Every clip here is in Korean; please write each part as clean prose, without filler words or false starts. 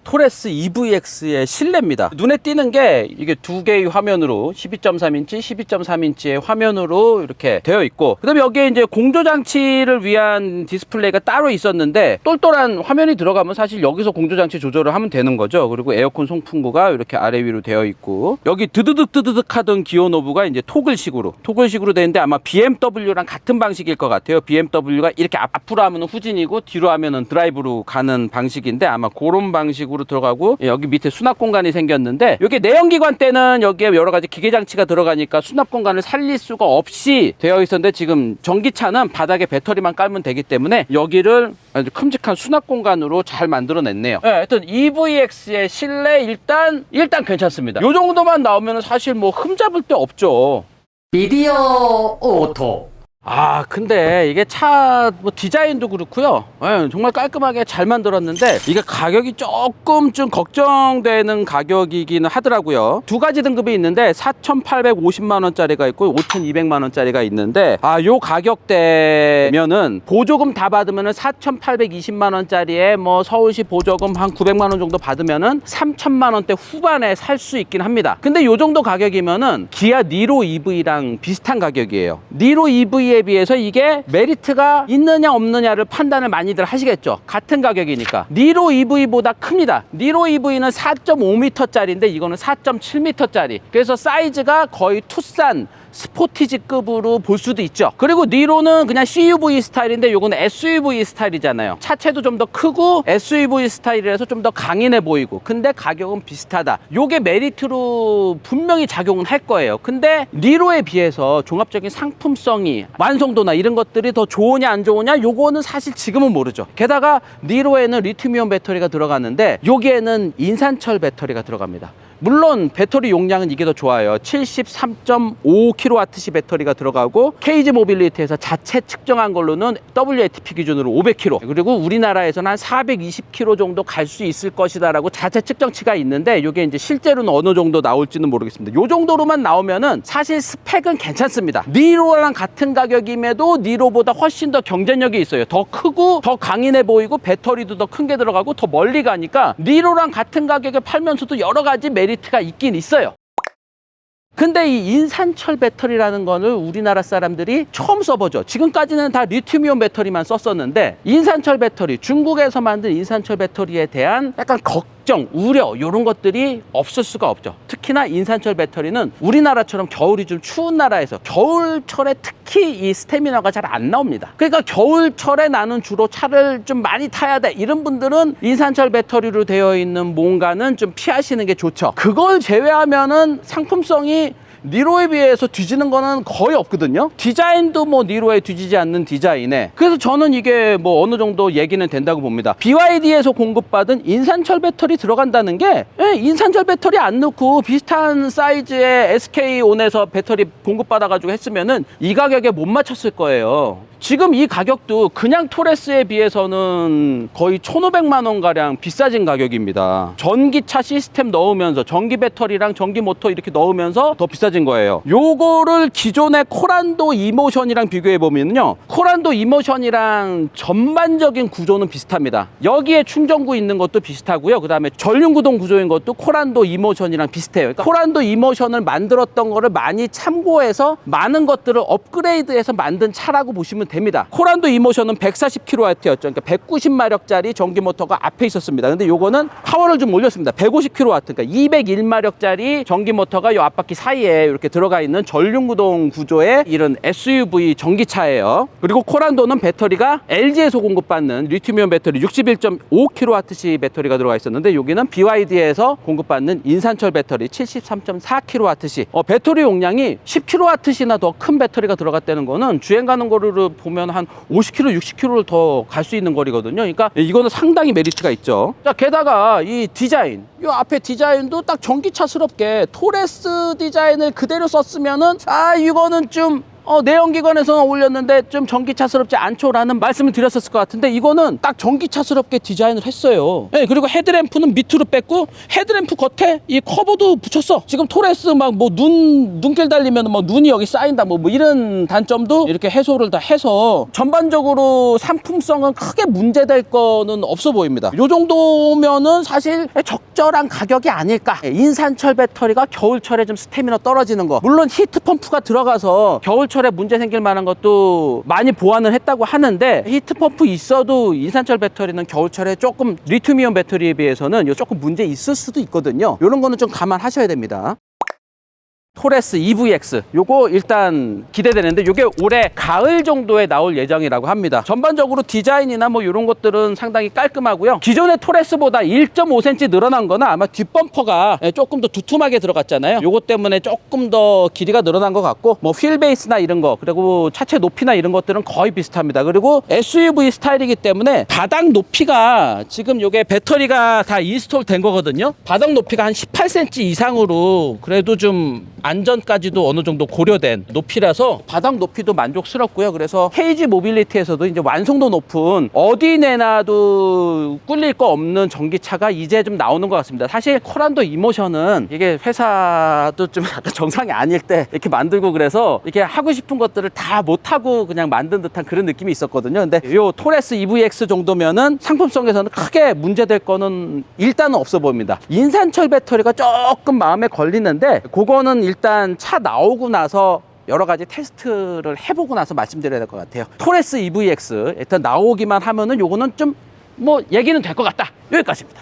토레스 EVX의 실내입니다. 눈에 띄는 게 이게 두 개의 화면으로 12.3인치, 12.3인치의 화면으로 이렇게 되어 있고, 그 다음에 여기에 이제 공조장치를 위한 디스플레이가 따로 있었는데 똘똘한 화면이 들어가면 사실 여기서 공조장치 조절을 하면 되는 거죠. 그리고 에어컨 송풍구가 이렇게 아래 위로 되어 있고, 여기 드드득 하던 기어 노브가 이제 토글식으로 되는데 아마 BMW랑 같은 방식일 것 같아요. BMW가 이렇게 앞으로 하면 후진이고 뒤로 하면 드라이브로 가는 방식인데 아마 그런 방식으로 들어가고, 여기 밑에 수납 공간이 생겼는데, 여기 내연기관 때는 여기에 여러 가지 기계 장치가 들어가니까 수납 공간을 살릴 수가 없이 되어 있었는데, 지금 전기차는 바닥에 배터리만 깔면 되기 때문에 여기를 아주 큼직한 수납 공간으로 잘 만들어냈네요. 네, 하여튼 EVX의 실내 일단 괜찮습니다. 이 정도만 나오면 사실 뭐 흠잡을 데 없죠. 미디어 오토. 근데 이게 차 뭐 디자인도 그렇고요. 정말 깔끔하게 잘 만들었는데 이게 가격이 조금 좀 걱정되는 가격이기는 하더라고요. 두 가지 등급이 있는데 4,850만 원짜리가 있고 5,200만 원짜리가 있는데, 요 가격대면은 보조금 다 받으면은 4,820만 원짜리에 뭐 서울시 보조금 한 900만 원 정도 받으면은 3,000만 원대 후반에 살 수 있긴 합니다. 근데 요 정도 가격이면은 기아 니로 EV랑 비슷한 가격이에요. 니로 EV에 비해서 이게 메리트가 있느냐 없느냐를 판단을 많이들 하시겠죠. 같은 가격이니까. 니로 EV보다 큽니다. 니로 EV는 4.5m 짜리인데 이거는 4.7m 짜리. 그래서 사이즈가 거의 투싼 스포티지급으로 볼 수도 있죠. 그리고 니로는 그냥 CUV 스타일인데 요거는 SUV 스타일이잖아요. 차체도 좀 더 크고 SUV 스타일이라서 좀 더 강인해 보이고, 근데 가격은 비슷하다. 요게 메리트로 분명히 작용은 할 거예요. 근데 니로에 비해서 종합적인 상품성이, 완성도나 이런 것들이 더 좋으냐 안 좋으냐, 요거는 사실 지금은 모르죠. 게다가 니로에는 리튬이온 배터리가 들어가는데 여기에는 인산철 배터리가 들어갑니다. 물론 배터리 용량은 이게 더 좋아요. 73.5kWh 배터리가 들어가고, 케이지 모빌리티에서 자체 측정한 걸로는 WLTP 기준으로 500km, 그리고 우리나라에서는 한 420km 정도 갈 수 있을 것이다 라고 자체 측정치가 있는데, 이게 이제 실제로는 어느 정도 나올지는 모르겠습니다. 요 정도로만 나오면은 사실 스펙은 괜찮습니다. 니로랑 같은 가격임에도 니로보다 훨씬 더 경쟁력이 있어요. 더 크고 더 강인해 보이고 배터리도 더 큰 게 들어가고 더 멀리 가니까 니로랑 같은 가격에 팔면서도 여러 가지 메리트가 있긴 있어요. 근데 이 인산철 배터리라는 거를 우리나라 사람들이 처음 써보죠. 지금까지는 다 리튬이온 배터리만 썼었는데, 인산철 배터리, 중국에서 만든 인산철 배터리에 대한 약간 걱정, 우려, 이런 것들이 없을 수가 없죠. 특히나 인산철 배터리는 우리나라처럼 겨울이 좀 추운 나라에서 겨울철에 특히 이 스태미나가 잘 안 나옵니다. 그러니까 겨울철에 나는 주로 차를 좀 많이 타야 돼, 이런 분들은 인산철 배터리로 되어 있는 뭔가는 좀 피하시는 게 좋죠. 그걸 제외하면은 상품성이 니로에 비해서 뒤지는 거는 거의 없거든요. 디자인도 뭐 니로에 뒤지지 않는 디자인에, 그래서 저는 이게 뭐 어느 정도 얘기는 된다고 봅니다. BYD에서 공급받은 인산철 배터리 들어간다는 게, 인산철 배터리 안 넣고 비슷한 사이즈의 SK온에서 배터리 공급받아가지고 했으면은 이 가격에 못 맞췄을 거예요. 지금 이 가격도 그냥 토레스에 비해서는 거의 1,500만 원 가량 비싸진 가격입니다. 전기차 시스템 넣으면서, 전기 배터리랑 전기 모터 이렇게 넣으면서 더 비싸진 거예요. 요거를 기존의 코란도 이모션이랑 비교해 보면요, 코란도 이모션이랑 전반적인 구조는 비슷합니다. 여기에 충전구 있는 것도 비슷하고요, 그 다음에 전륜구동 구조인 것도 코란도 이모션이랑 비슷해요. 그러니까 코란도 이모션을 만들었던 거를 많이 참고해서 많은 것들을 업그레이드해서 만든 차라고 보시면 됩니다. 코란도 이모션은 140kW였죠. 그러니까 190마력짜리 전기 모터가 앞에 있었습니다. 근데 요거는 파워를 좀 올렸습니다. 150kW, 그러니까 201마력짜리 전기 모터가 요 앞바퀴 사이에 이렇게 들어가 있는 전륜구동 구조의 이런 SUV 전기차예요. 그리고 코란도는 배터리가 LG에서 공급받는 리튬이온 배터리 61.5kWh 배터리가 들어가 있었는데, 여기는 BYD에서 공급받는 인산철 배터리 73.4kWh. 배터리 용량이 10kWh나 더 큰 배터리가 들어갔다는 거는 주행 가는 거를 보면 한 50km, 60km를 더 갈 수 있는 거리거든요. 그러니까 이거는 상당히 메리트가 있죠. 자, 게다가 이 디자인, 이 앞에 디자인도 딱 전기차스럽게 토레스 디자인을 그대로 썼으면은 이거는 좀 내연기관에서 올렸는데 좀 전기차스럽지 않죠라는 말씀을 드렸었을 것 같은데 이거는 딱 전기차스럽게 디자인을 했어요. 네, 그리고 헤드램프는 밑으로 뺐고 헤드램프 겉에 이 커버도 붙였어. 지금 토레스 막 뭐 눈길 달리면 뭐 눈이 여기 쌓인다 뭐 이런 단점도 이렇게 해소를 다 해서 전반적으로 상품성은 크게 문제될 거는 없어 보입니다. 요 정도면은 사실 적절한 가격이 아닐까. 인산철 배터리가 겨울철에 좀 스태미너 떨어지는 거, 물론 히트 펌프가 들어가서 겨울철에 문제 생길 만한 것도 많이 보완을 했다고 하는데 히트 펌프 있어도 인산철 배터리는 겨울철에 조금 리튬이온 배터리에 비해서는 조금 문제 있을 수도 있거든요. 이런 거는 좀 감안하셔야 됩니다. 토레스 EVX 요거 일단 기대되는데 요게 올해 가을 정도에 나올 예정이라고 합니다. 전반적으로 디자인이나 뭐 이런 것들은 상당히 깔끔하고요. 기존의 토레스보다 1.5cm 늘어난 거는 아마 뒷범퍼가 조금 더 두툼하게 들어갔잖아요. 요거 때문에 조금 더 길이가 늘어난 것 같고 뭐 휠 베이스나 이런 거 그리고 차체 높이나 이런 것들은 거의 비슷합니다. 그리고 SUV 스타일이기 때문에 바닥 높이가 지금 요게 배터리가 다 인스톨 된 거거든요. 바닥 높이가 한 18cm 이상으로 그래도 좀 안전까지도 어느 정도 고려된 높이라서 바닥 높이도 만족스럽고요. 그래서 KG 모빌리티에서도 이제 완성도 높은 어디 내놔도 꿀릴 거 없는 전기차가 이제 좀 나오는 것 같습니다. 사실 코란도 이모션은 이게 회사도 좀 약간 정상이 아닐 때 이렇게 만들고 그래서 이렇게 하고 싶은 것들을 다 못하고 그냥 만든 듯한 그런 느낌이 있었거든요. 근데 요 토레스 EVX 정도면은 상품성에서는 크게 문제될 거는 일단은 없어 보입니다. 인산철 배터리가 조금 마음에 걸리는데 그거는 일단 차 나오고 나서 여러 가지 테스트를 해보고 나서 말씀드려야 될 것 같아요. 토레스 EVX 일단 나오기만 하면은 요거는 좀 뭐 얘기는 될 것 같다. 여기까지입니다.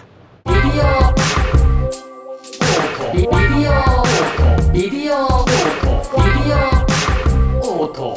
미디어 오토